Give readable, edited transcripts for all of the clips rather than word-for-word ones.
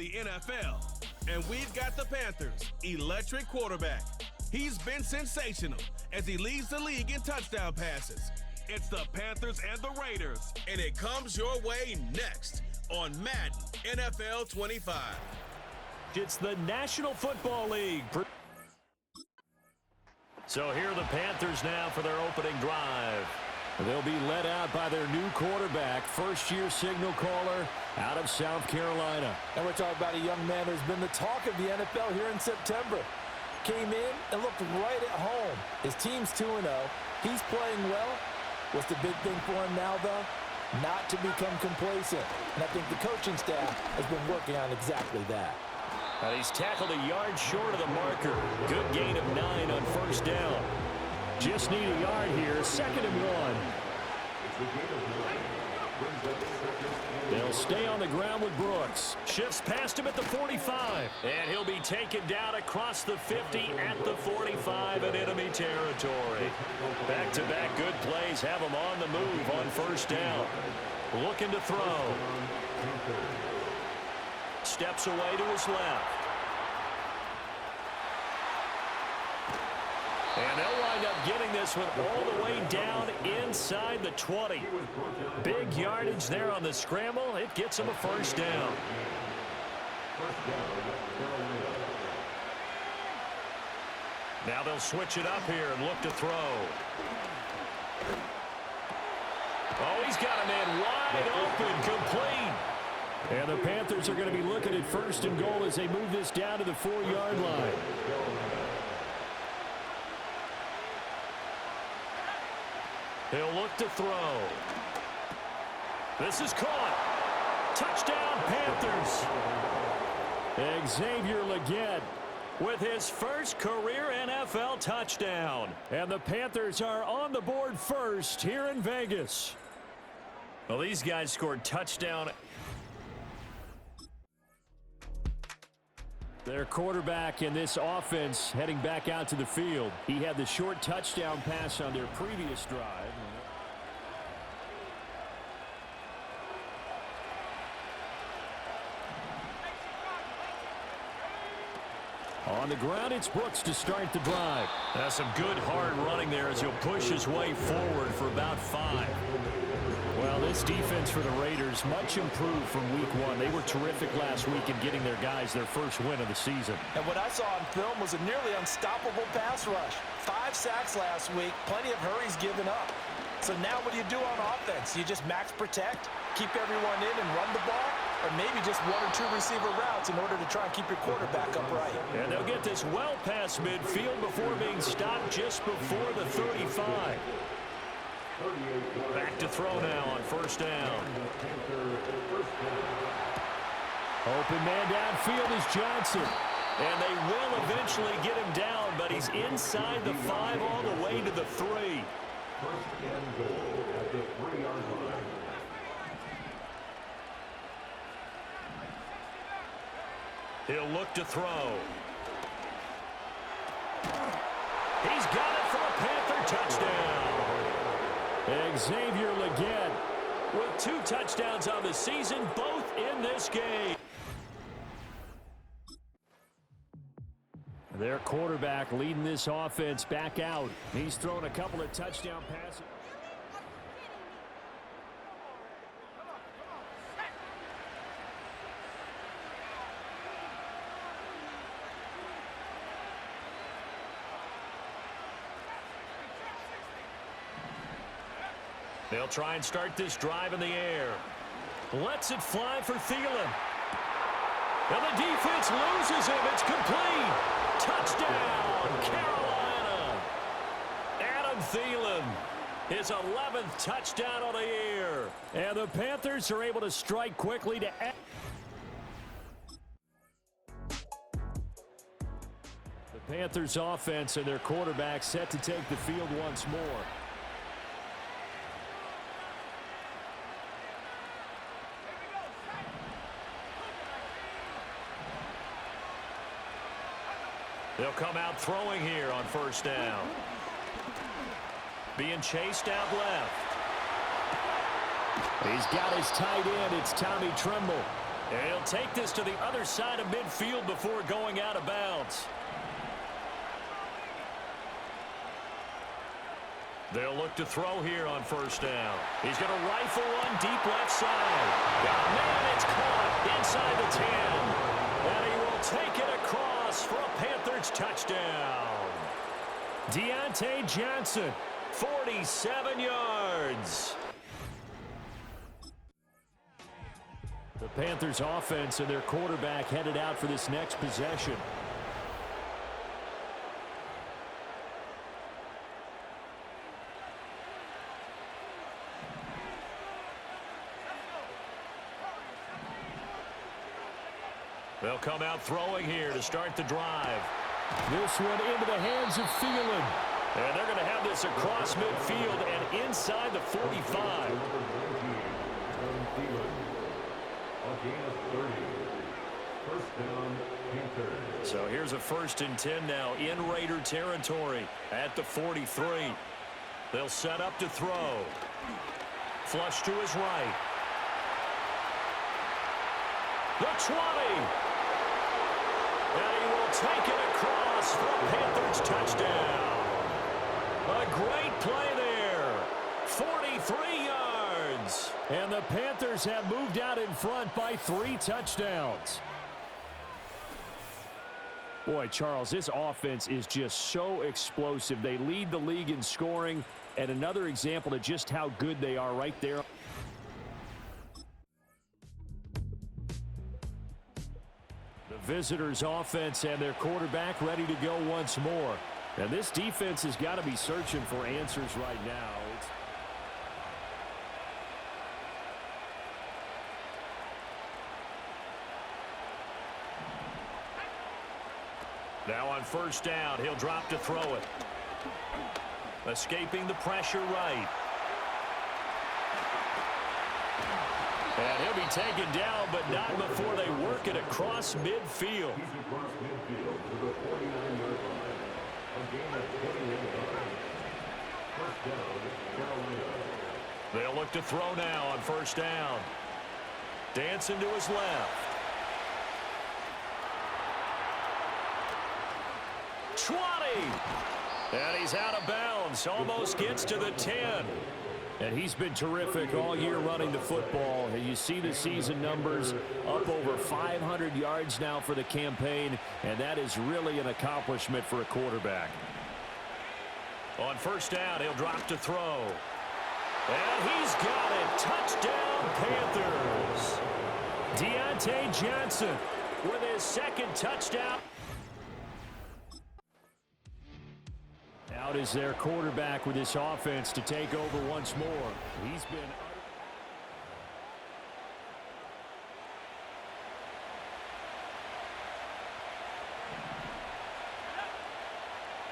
The NFL. And we've got the Panthers' electric quarterback. He's been sensational as he leads the league in touchdown passes. It's the Panthers and the Raiders, and it comes your way next on Madden NFL 25. It's the National Football League. So here are the Panthers now for their opening drive. They'll be led out by their new quarterback, first-year signal caller out of South Carolina. And we're talking about a young man who's been the talk of the NFL here in September. Came in and looked right at home. His team's 2-0. He's playing well. What's the big thing for him now, though? Not to become complacent. And I think the coaching staff has been working on exactly that. And he's tackled a yard short of the marker. Good gain of 9 on first down. Just need a yard here, 2nd and 1. They'll stay on the ground with Brooks. Shifts past him at the 45. And he'll be taken down across the 50 at the 45 in enemy territory. Back-to-back good plays have him on the move on first down. Looking to throw. Steps away to his left. And they'll wind up getting this one all the way down inside the 20. Big yardage there on the scramble. It gets him a first down. Now they'll switch it up here and look to throw. Oh, he's got a man wide open, complete. And the Panthers are going to be looking at 1st and goal as they move this down to the 4-yard line. He'll look to throw. This is caught. Touchdown, Panthers. Xavier Legette with his first career NFL touchdown. And the Panthers are on the board first here in Vegas. Well, these guys scored touchdown. Their quarterback in this offense heading back out to the field. He had the short touchdown pass on their previous drive. On the ground, it's Brooks to start the drive. That's some good hard running there as he'll push his way forward for about 5. Well, this defense for the Raiders, much improved from week 1. They were terrific last week in getting their guys their first win of the season. And what I saw on film was a nearly unstoppable pass rush. 5 sacks last week, plenty of hurries given up. So now what do you do on offense? You just max protect, keep everyone in and run the ball, or maybe just 1 or 2 receiver routes in order to try and keep your quarterback upright. And they'll get this well past midfield before being stopped just before the 35. Back to throw now on first down. Open man downfield is Johnson. And they will eventually get him down, but he's inside the 5 all the way to the 3. First and goal at the 3-yard line. He'll look to throw. He's got it for a Panther touchdown. Xavier Legette with 2 touchdowns on the season, both in this game. Their quarterback leading this offense back out. He's thrown a couple of touchdown passes. They'll try and start this drive in the air. Lets it fly for Thielen. And the defense loses him. It's complete. Touchdown, Carolina. Adam Thielen, his 11th touchdown of the year. And the Panthers are able to strike quickly to end. The Panthers offense and their quarterback set to take the field once more. They'll come out throwing here on first down. Being chased out left. He's got his tight end. It's Tommy Tremble. And he'll take this to the other side of midfield before going out of bounds. They'll look to throw here on first down. He's going to rifle one deep left side. Oh, man, it's caught inside the 10. And he will take it across for a Panthers touchdown. Deontay Johnson, 47 yards. The Panthers offense and their quarterback headed out for this next possession. They'll come out throwing here to start the drive. This one into the hands of Thielen. And they're going to have this across midfield and inside the 45. So here's a 1st and 10 now in Raider territory at the 43. They'll set up to throw. Flush to his right. The 20. And he will take it across for a Panthers touchdown. A great play there. 43 yards. And the Panthers have moved out in front by 3 touchdowns. Boy, Charles, this offense is just so explosive. They lead the league in scoring, and another example of just how good they are right there. The visitors' offense and their quarterback ready to go once more. And this defense has got to be searching for answers right now. Now on first down, he'll drop to throw it. Escaping the pressure right. And he'll be taken down, but not before they work it across midfield. He's across midfield to the 49-yard line. A gain of 21 yards. First down, Carolina. They'll look to throw now on first down. Dancing to his left. 20. And he's out of bounds. Almost gets to the 10. And he's been terrific all year running the football. And you see the season numbers up over 500 yards now for the campaign. And that is really an accomplishment for a quarterback. On first down, he'll drop to throw. And he's got it. Touchdown, Panthers. Deontay Johnson with his 2nd touchdown. Out is their quarterback with this offense to take over once more. He's been...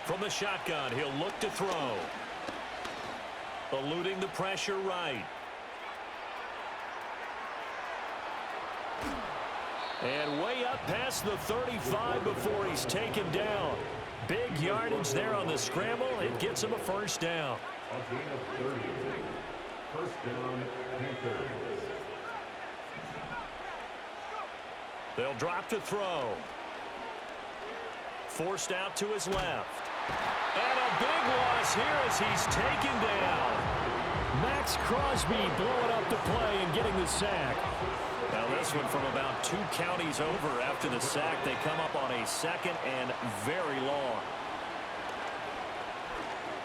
From the shotgun, he'll look to throw. Eluding the pressure right. And way up past the 35 before he's taken down. Big yardage there on the scramble. It gets him a first down. A gain of 30. First down, Panthers. They'll drop to throw. Forced out to his left. And a big loss here as he's taken down. Max Crosby blowing up the play and getting the sack. Now this one from about 2 counties over after the sack. They come up on a 2nd and very long.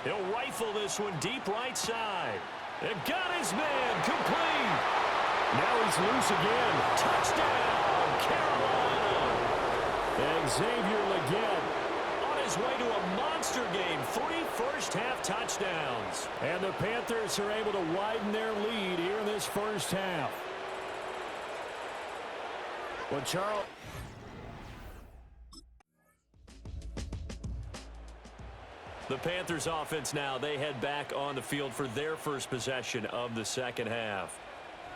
He'll rifle this one deep right side. And got his man complete. Now he's loose again. Touchdown, Carolina. And Xavier Legette on his way to a monster game. 3 first-half touchdowns. And the Panthers are able to widen their lead here in this first half. Well, Charles. The Panthers offense now, they head back on the field for their first possession of the second half.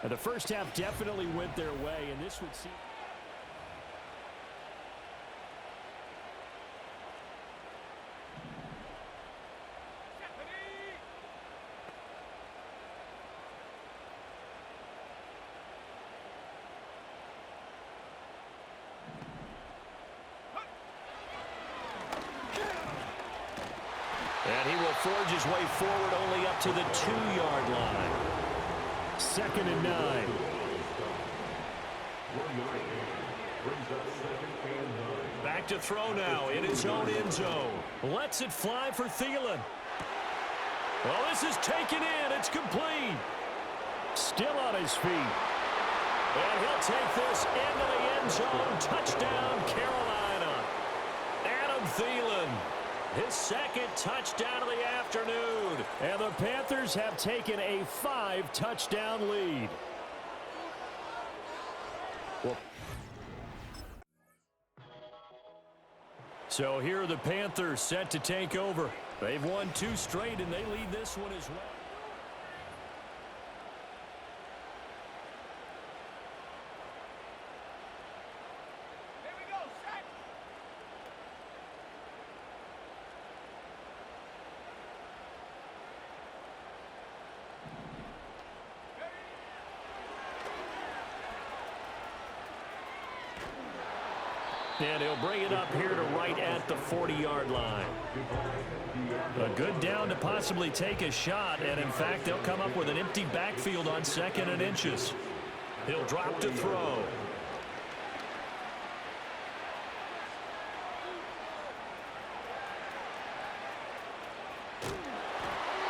And the first half definitely went their way, and this would seem... And he will forge his way forward only up to the 2-yard line. 2nd and 9. Back to throw now in his own end zone. Lets it fly for Thielen. Well, this is taken in. It's complete. Still on his feet. And he'll take this into the end zone. Touchdown, Carolina. Adam Thielen, his 2nd touchdown of the afternoon. And the Panthers have taken a 5-touchdown lead. So here are the Panthers set to take over. They've won 2 straight, and they lead this one as well. And he'll bring it up here to right at the 40-yard line. A good down to possibly take a shot, and in fact, they'll come up with an empty backfield on 2nd and inches. He'll drop to throw.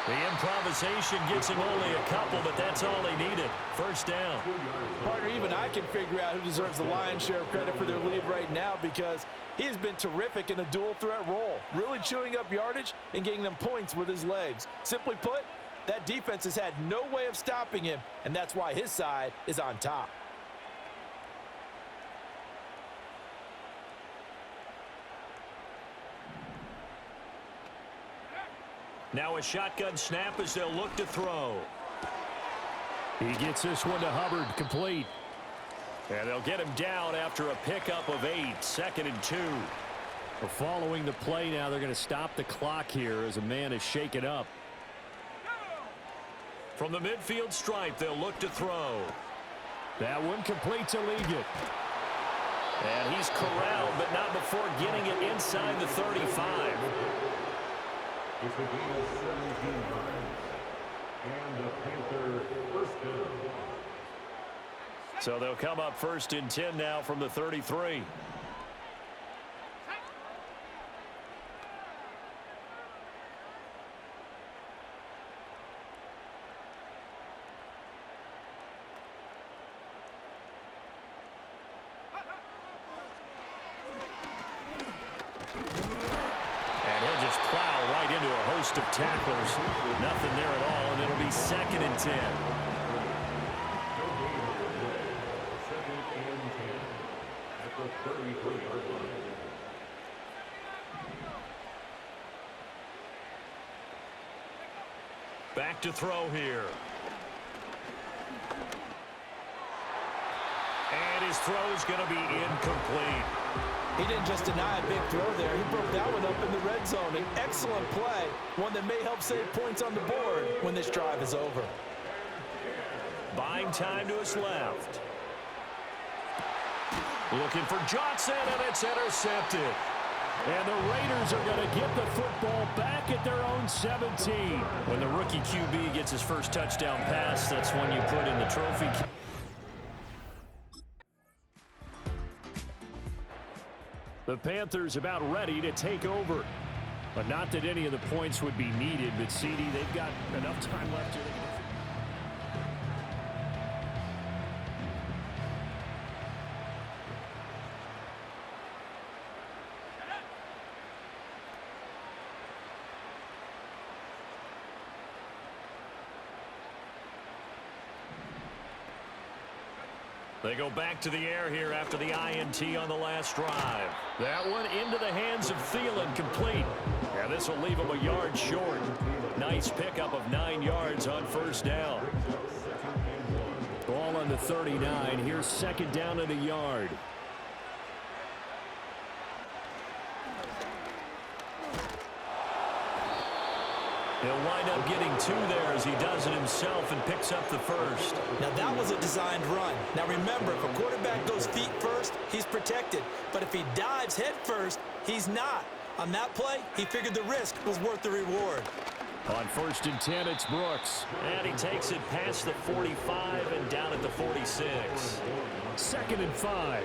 The improvisation gets him only a couple, but that's all he needed. 1st down. Partner, even I can figure out who deserves the lion's share of credit for their lead right now, because he has been terrific in a dual threat role, really chewing up yardage and getting them points with his legs. Simply put, that defense has had no way of stopping him, and that's why his side is on top. Now a shotgun snap as they'll look to throw. He gets this one to Hubbard, complete. And they'll get him down after a pickup of 8, 2nd and 2. Well, following the play now, they're going to stop the clock here as a man is shaken up. From the midfield stripe, they'll look to throw. That one complete to Ligon. And he's corralled, but not before getting it inside the 35. It's a gain of 17 yards. And the Panther 1st down. So they'll come up 1st and 10 now from the 33. Of tacklers, nothing there at all, and it'll be 2nd and 10. 2nd and 10 at the 33-yard line. Back to throw here. And his throw's going to be incomplete. He didn't just deny a big throw there. He broke that one up in the red zone. An excellent play, one that may help save points on the board when this drive is over. Buying time to his left. Looking for Johnson, and it's intercepted. And the Raiders are going to get the football back at their own 17. When the rookie QB gets his first touchdown pass, that's when you put in the trophy. The Panthers about ready to take over. But not that any of the points would be needed, but CD, they've got enough time left here. They go back to the air here after the INT on the last drive. That one into the hands of Thielen, complete. Yeah, this will leave him a yard short. Nice pickup of 9 yards on 1st down. Ball on the 39. Here's 2nd down and a yard. He'll wind up getting 2 there as he does it himself and picks up the 1st. Now that was a designed run. Now remember, if a quarterback goes feet first, he's protected. But if he dives head first, he's not. On that play, he figured the risk was worth the reward. On 1st and 10, it's Brooks. And he takes it past the 45 and down at the 46. 2nd and 5.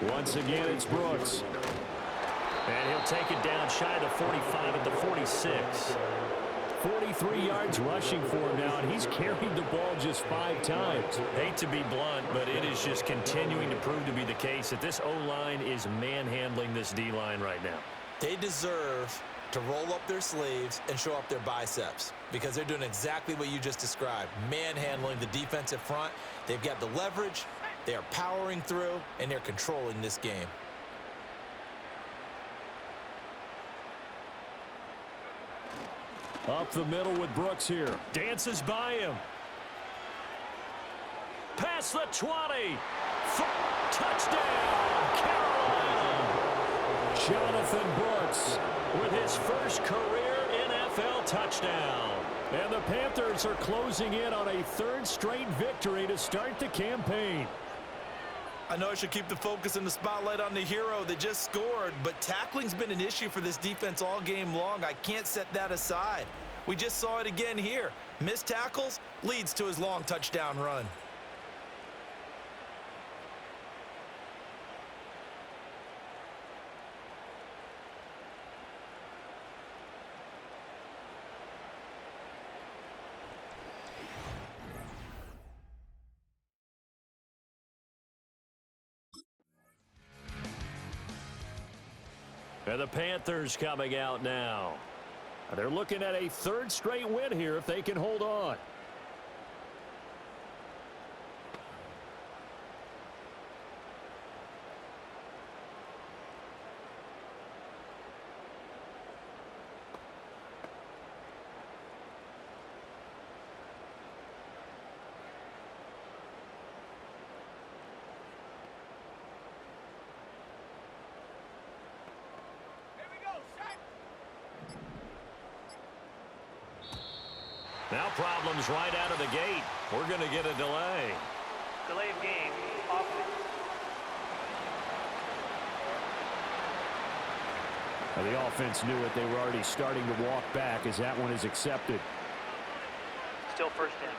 Once again, it's Brooks. And he'll take it down shy of the 45 at the 46. 43 yards rushing for him now, and he's carried the ball just 5 times. Hate to be blunt, but it is just continuing to prove to be the case that this O-line is manhandling this D-line right now. They deserve to roll up their sleeves and show up their biceps because they're doing exactly what you just described, manhandling the defensive front. They've got the leverage, they are powering through, and they're controlling this game. Up the middle with Brooks here. Dances by him. Past the 20. Touchdown, Carolina. Jonathan Brooks with his first career NFL touchdown. And the Panthers are closing in on a 3rd straight victory to start the campaign. I know I should keep the focus and the spotlight on the hero that just scored, but tackling's been an issue for this defense all game long. I can't set that aside. We just saw it again here. Missed tackles leads to his long touchdown run. And the Panthers coming out now. They're looking at a 3rd straight win here if they can hold on. Now problems right out of the gate. We're going to get a delay. Delay of game. The offense knew it. They were already starting to walk back as that one is accepted. Still 1st down.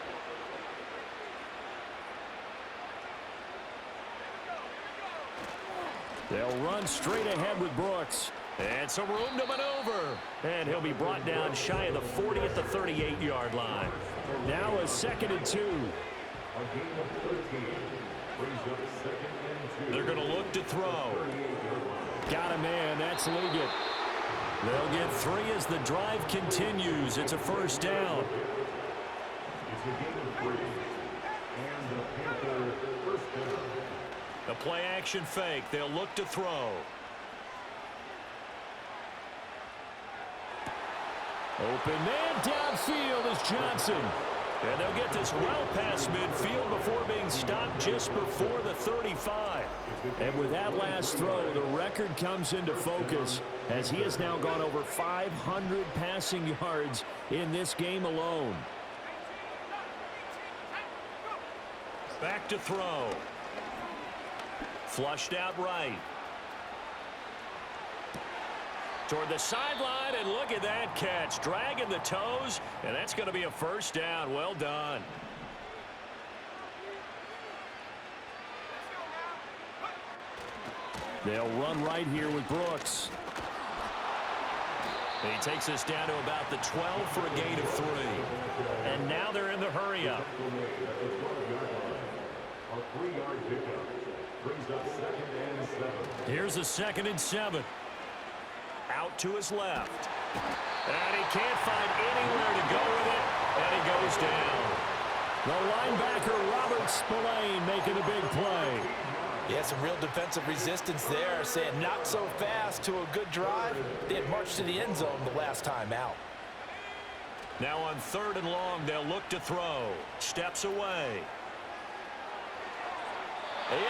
They'll run straight ahead with Brooks. And some room to maneuver. And he'll be brought down shy of the 40 at the 38-yard line. Now a 2nd and 2. They're going to look to throw. Got a man. That's Liggett. They'll get 3 as the drive continues. It's a 1st down. The play action fake. They'll look to throw. Open man downfield is Johnson. And they'll get this well past midfield before being stopped just before the 35. And with that last throw, the record comes into focus as he has now gone over 500 passing yards in this game alone. Back to throw. Flushed out right. Toward the sideline, and look at that catch. Dragging the toes, and that's going to be a 1st down. Well done. They'll run right here with Brooks. And he takes us down to about the 12 for a gain of 3. And now they're in the hurry-up. Here's a 2nd and 7. Out to his left. And he can't find anywhere to go with it. And he goes down. The linebacker, Robert Spillane, making a big play. Yeah, some real defensive resistance there, saying not so fast to a good drive. They had marched to the end zone the last time out. Now on 3rd and long, they'll look to throw. Steps away.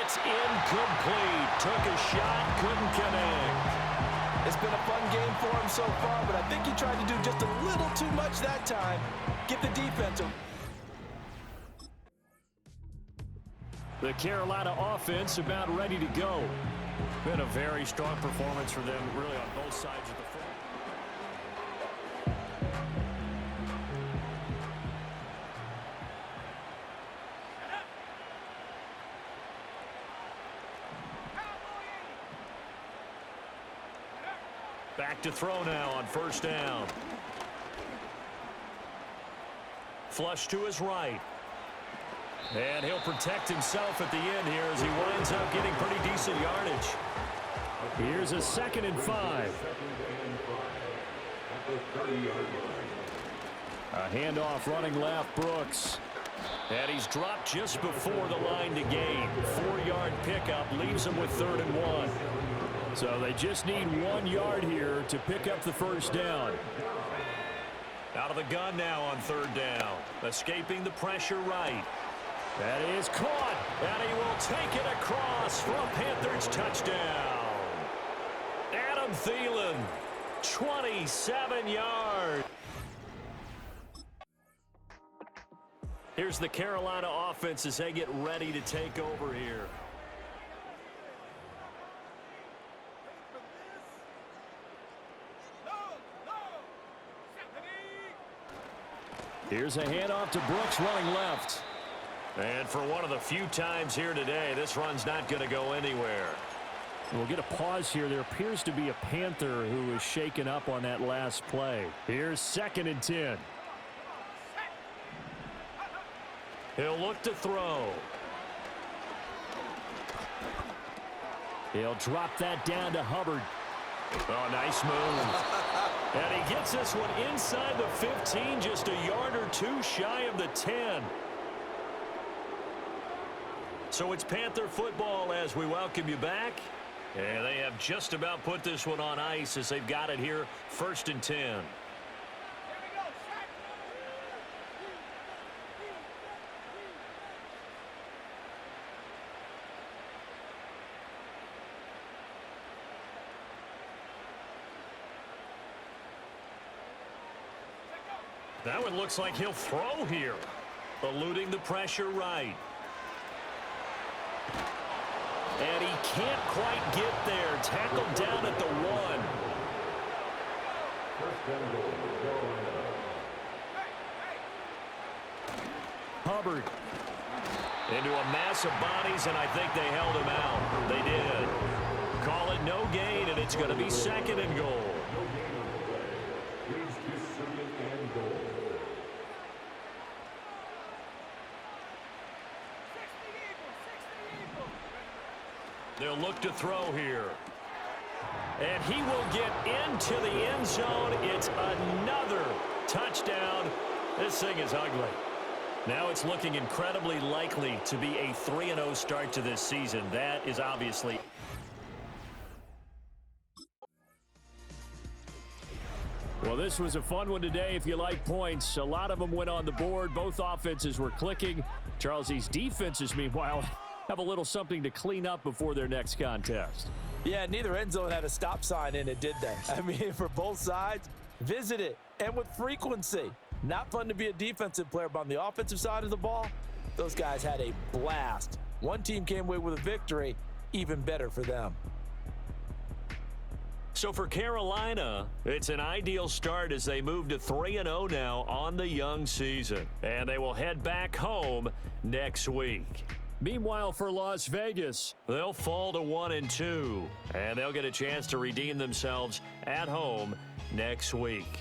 It's incomplete. Took a shot, couldn't connect. It's been a fun game for him so far, but I think he tried to do just a little too much that time. Give the defense a... The Carolina offense about ready to go. Been a very strong performance for them, really, on both sides of the football. Back to throw now on first down. Flush to his right. And he'll protect himself at the end here as he winds up getting pretty decent yardage. Here's a 2nd and 5. A handoff running left, Brooks. And he's dropped just before the line to gain. 4-yard pickup leaves him with 3rd and 1. So they just need 1 yard here to pick up the first down. Out of the gun now on 3rd down. Escaping the pressure right. That is caught, and he will take it across for a Panthers touchdown. Adam Thielen, 27 yards. Here's the Carolina offense as they get ready to take over here. Here's a handoff to Brooks running left. And for one of the few times here today, this run's not going to go anywhere. We'll get a pause here. There appears to be a Panther who is shaken up on that last play. Here's 2nd and 10. He'll look to throw. He'll drop that down to Hubbard. Oh, nice move. And he gets this one inside the 15, just a yard or 2 shy of the 10. So it's Panther football as we welcome you back. And they have just about put this one on ice as they've got it here, 1st and 10. That one looks like he'll throw here. Eluding the pressure right. And he can't quite get there. Tackled down at the 1. Hubbard. Into a mass of bodies, and I think they held him out. They did. Call it no gain, and it's going to be 2nd and goal. They'll look to throw here. And he will get into the end zone. It's another touchdown. This thing is ugly. Now it's looking incredibly likely to be a 3-0 start to this season. That is obviously... Well, this was a fun one today if you like points. A lot of them went on the board. Both offenses were clicking. Charles, these defenses, meanwhile, have a little something to clean up before their next contest. Yeah, neither end zone had a stop sign in it, did they? I mean, for both sides, visit it, and with frequency. Not fun to be a defensive player, but on the offensive side of the ball, those guys had a blast. One team came away with a victory, even better for them. So for Carolina, it's an ideal start as they move to 3-0 now on the young season. And they will head back home next week. Meanwhile, for Las Vegas, they'll fall to 1-2, and they'll get a chance to redeem themselves at home next week.